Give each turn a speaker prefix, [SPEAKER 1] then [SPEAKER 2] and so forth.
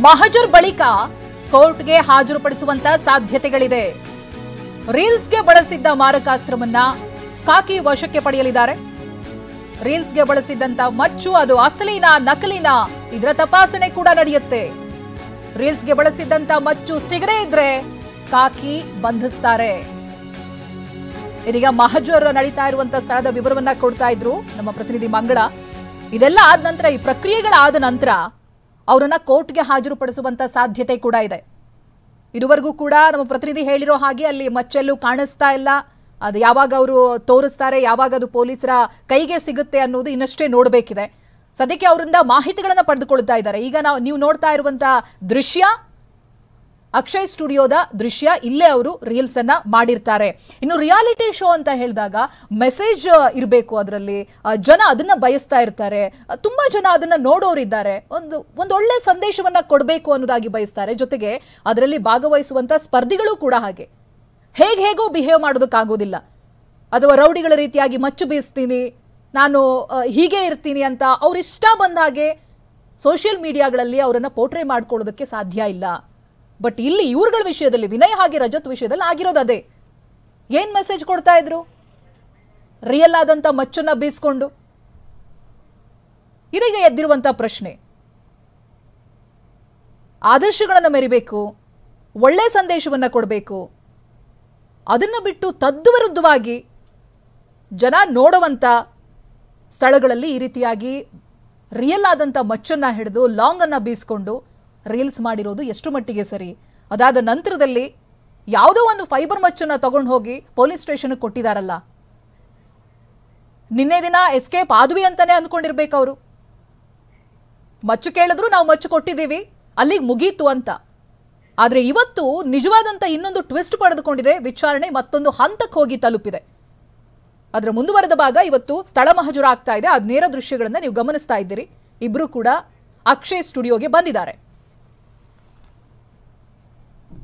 [SPEAKER 1] ಮಹಜರ್ ಬಳಿಕ ಕೋರ್ಟ್ಗೆ ಹಾಜರುಪಡಿಸುವಂತ ಸಾಧ್ಯತೆಗಳಿದೆ. ರೀಲ್ಸ್ಗೆ ಬಳಸಿದ್ದ ಮಾರಕಾಸ್ತ್ರವನ್ನ ಕಾಕಿ ವಶಕ್ಕೆ ಪಡೆಯಲಿದ್ದಾರೆ. ರೀಲ್ಸ್ಗೆ ಬಳಸಿದ್ದಂತ ಮಚ್ಚು ಅದು ಅಸಲಿನಾ ನಕಲಿನಾ ಇದರ ತಪಾಸಣೆ ಕೂಡ ನಡೆಯುತ್ತೆ. ರೀಲ್ಸ್ಗೆ ಬಳಸಿದ್ದಂತ ಮಚ್ಚು ಸಿಗದೇ ಇದ್ರೆ ಕಾಕಿ ಬಂಧಿಸ್ತಾರೆ. ಇದೀಗ ಮಹಜರ್ ನಡೀತಾ ಇರುವಂತ ಸ್ಥಳದ ವಿವರವನ್ನ ಕೊಡ್ತಾ ಇದ್ರು ನಮ್ಮ ಪ್ರತಿನಿಧಿ ಮಂಗಳ. ಇದೆಲ್ಲ ಆದ ನಂತರ, ಈ ಪ್ರಕ್ರಿಯೆಗಳಾದ ನಂತರ ಅವರನ್ನ ಕೋರ್ಟ್ಗೆ ಹಾಜರುಪಡಿಸುವಂತ ಸಾಧ್ಯತೆ ಕೂಡ ಇದೆ. ಇದುವರೆಗೂ ಕೂಡ ನಮ್ಮ ಪ್ರತಿನಿಧಿ ಹೇಳಿರೋ ಹಾಗೆ ಅಲ್ಲಿ ಮಚ್ಚೆಲ್ಲೂ ಕಾಣಿಸ್ತಾ ಇಲ್ಲ. ಅದು ಯಾವಾಗ ಅವರು ತೋರಿಸ್ತಾರೆ, ಯಾವಾಗ ಅದು ಪೊಲೀಸರ ಕೈಗೆ ಸಿಗುತ್ತೆ ಅನ್ನೋದು ಇನ್ನಷ್ಟೇ ನೋಡಬೇಕಿದೆ. ಸದ್ಯಕ್ಕೆ ಅವರಿಂದ ಮಾಹಿತಿಗಳನ್ನ ಪಡೆದುಕೊಳ್ತಾ ಇದ್ದಾರೆ. ಈಗ ನೀವು ನೋಡ್ತಾ ಇರುವಂತ ದೃಶ್ಯ ಅಕ್ಷಯ್ ಸ್ಟುಡಿಯೋದ ದೃಶ್ಯ. ಇಲ್ಲೇ ಅವರು ರೀಲ್ಸ್ ಅನ್ನ ಮಾಡಿರ್ತಾರೆ. ಇನ್ನು ರಿಯಾಲಿಟಿ ಶೋ ಅಂತ ಹೇಳಿದಾಗ ಮೆಸೇಜ್ ಇರಬೇಕು, ಅದರಲ್ಲಿ ಜನ ಅದನ್ನ ಬಯಸ್ತಾ ಇರ್ತಾರೆ. ತುಂಬಾ ಜನ ಅದನ್ನ ನೋಡೋರಿದ್ದಾರೆ. ಒಂದು ಒಳ್ಳೆ ಸಂದೇಶವನ್ನ ಕೊಡಬೇಕು ಅನ್ನೋದಾಗಿ ಬಯಸ್ತಾರೆ. ಜೊತೆಗೆ ಅದರಲ್ಲಿ ಭಾಗವಹಿಸುವಂತ ಸ್ಪರ್ಧಿಗಳು ಕೂಡ ಹಾಗೆ ಹೇಗೋ ಬಿಹೇವ್ ಮಾಡೋದಕ್ಕಾಗೋದಿಲ್ಲ. ಅಥವಾ ರೌಡಿಗಳ ರೀತಿಯಾಗಿ ಮಚ್ಚು ಬೀಸ್ತೀನಿ, ನಾನು ಹೀಗೆ ಇರ್ತೀನಿ ಅಂತ ಅವ್ರಿಷ್ಟ ಬಂದ ಹಾಗೆ ಸೋಷಿಯಲ್ ಮೀಡಿಯಾಗಳಲ್ಲಿ ಅವರನ್ನ ಪೋರ್ಟ್ರೇ ಮಾಡ್ಕೊಳ್ಳೋದಕ್ಕೆ ಸಾಧ್ಯ ಇಲ್ಲ. ಬಟ್ ಇಲ್ಲಿ ಇವ್ರಗಳ ವಿಷಯದಲ್ಲಿ, ವಿನಯ್ ಹಾಗೆ ರಜತ್ ವಿಷಯದಲ್ಲಿ ಆಗಿರೋದು ಅದೇ. ಏನ್ ಮೆಸೇಜ್ ಕೊಡ್ತಾ ಇದ್ರು? ರಿಯಲ್ ಆದಂತ ಮಚ್ಚನ್ನ ಬೀಸ್ಕೊಂಡು. ಇದೀಗ ಎದ್ದಿರುವಂತ ಪ್ರಶ್ನೆ, ಆದರ್ಶಗಳನ್ನ ಮೆರಿಬೇಕು, ಒಳ್ಳೆ ಸಂದೇಶವನ್ನ ಕೊಡಬೇಕು, ಅದನ್ನ ಬಿಟ್ಟು ತದ್ವಿರುದ್ಧವಾಗಿ ಜನ ನೋಡುವಂತ ಸ್ಥಳಗಳಲ್ಲಿ ಈ ರೀತಿಯಾಗಿ ರಿಯಲ್ ಆದಂತ ಮಚ್ಚನ್ನ ಹಿಡಿದು ಲಾಂಗ್ ಅನ್ನ ಬೀಸ್ಕೊಂಡು ರೀಲ್ಸ್ ಮಾಡಿರೋದು ಎಷ್ಟು ಮಟ್ಟಿಗೆ ಸರಿ? ಅದಾದ ನಂತರದಲ್ಲಿ ಯಾವುದೋ ಒಂದು ಫೈಬರ್ ಮಚ್ಚನ್ನ ತಗೊಂಡು ಹೋಗಿ ಪೊಲೀಸ್ ಸ್ಟೇಷನ್ ಕೊಟ್ಟಿದಾರಲ್ಲ, ನಿನ್ನೆ ದಿನ ಎಸ್ಕೇಪ್ ಆದ್ವಿ ಅಂತಾನೆ ಅಂದ್ಕೊಂಡಿರ್ಬೇಕು ಅವರು. ಮಚ್ಚು ಕೇಳಿದ್ರು ನಾವು ಮಚ್ಚು ಕೊಟ್ಟಿದ್ದೀವಿ, ಅಲ್ಲಿಗೆ ಮುಗೀತು ಅಂತ. ಆದ್ರೆ ಇವತ್ತು ನಿಜವಾದಂತ ಇನ್ನೊಂದು ಟ್ವಿಸ್ಟ್ ಪಡೆದುಕೊಂಡಿದೆ. ವಿಚಾರಣೆ ಮತ್ತೊಂದು ಹಂತಕ್ಕೆ ಹೋಗಿ ತಲುಪಿದೆ. ಅದರ ಮುಂದುವರೆದ ಭಾಗ ಇವತ್ತು ಸ್ಥಳ ಮಹಜರು ಆಗ್ತಾ ಇದೆ. ಅದ್ ನೇರ ದೃಶ್ಯಗಳನ್ನ ನೀವು ಗಮನಿಸ್ತಾ ಇದ್ದೀರಿ. ಇಬ್ರು ಕೂಡ ಅಕ್ಷಯ್ ಸ್ಟುಡಿಯೋಗೆ ಬಂದಿದ್ದಾರೆ.